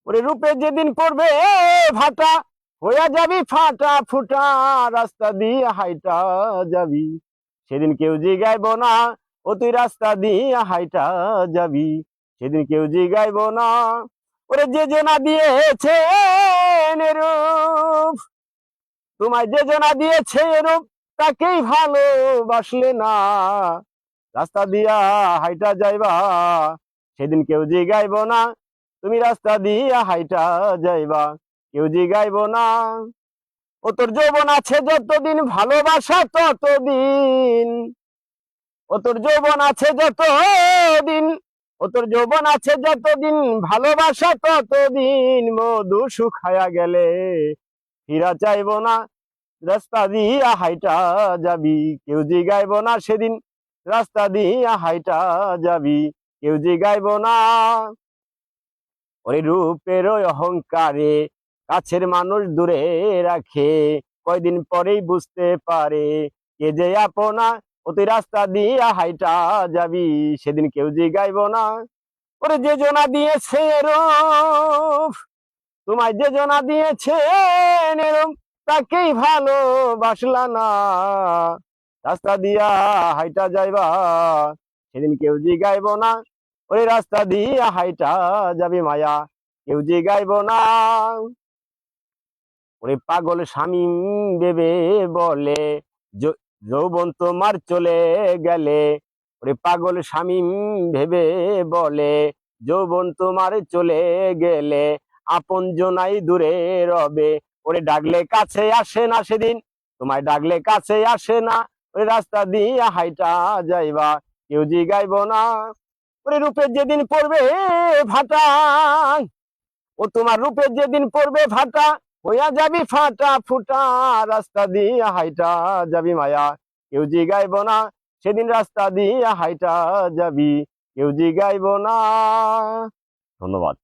ওরে রূপে যেদিন পড়বে ভাটা, হইয়া যাবি ফাটা ফুটা, রাস্তা দিয়ে হাইটা যাবি, সেদিন কেউ জিগাইব না ও তুই রাস্তা দিয়ে হাইটা যাবি, সেদিন কেউ জিগাইব না। ওরে যে জনা দিয়েছে রূপ, তোমায় যে জনা দিয়েছে রূপ, তাকেই ভালোবাসলে না, রাস্তা দিয়া হাইটা যাইবা, সেদিন কেউ জিগাইব না তুমি রাস্তা দিয়া হাইটা যাইবা, কেউ জিগাইব না। ও তোর যৌবন আছে যতদিন, ভালোবাসা ততদিন, ও তোর যৌবন আছে যতদিন, ও তোর যৌবন আছে যতদিন, ভালোবাসা ততদিন, মধু শুকায়া গেলে ফিরা চাইব না, রাস্তা দিয়া হাইটা যাবি, কেউ জিগাইব না সেদিন, রাস্তা দিয়া হাইটা যাবি, কেউ জিগাইব না। ওই রূপের ওই অহংকারে কাছের মানুষ দূরে রাখে, কয়দিন পরেই বুঝতে পারে কে যে আপনা, ও তুই রাস্তা দিয়া হাইটা যাবি, সেদিন কেউ জিগাইব না। ওরে যে জনা দিয়েছে রূপ, তোমায় যে জনা দিয়েছে এরম, তাকেই ভালোবাসলা না, রাস্তা দিয়া হাইটা যাইবা, সেদিন কেউ জিগাইব না। ওই রাস্তা দিয়া হাইটা যাবি মায়া, কেউ জিগাইব না। ওরে পাগল স্বামী ভেবে বলে, যৌবন তোমার চলে গেলে, ওরে পাগল স্বামী ভেবে বলে, যৌবন তোমার চলে গেলে, আপন জনাই দূরে রবে, ওরে ডাকলে কাছে আসে না সেদিন, তোমায় ডাকলে কাছে আসে না, ওই রাস্তা দিয়া হাইটা যাইবা, কেউ জিগাইব না। ওরে রূপের যেদিন পড়বে ভাটা, ও তোমার রূপের যেদিন পড়বে ভাটা, হইয়া যাবি ফাটা ফুটা, রাস্তা দিয়া হাইটা যাবি মায়া, কেউ জিগাইব না, সেদিন রাস্তা দিয়া হাইটা যাবি, কেউ জিগাইব না। ধন্যবাদ।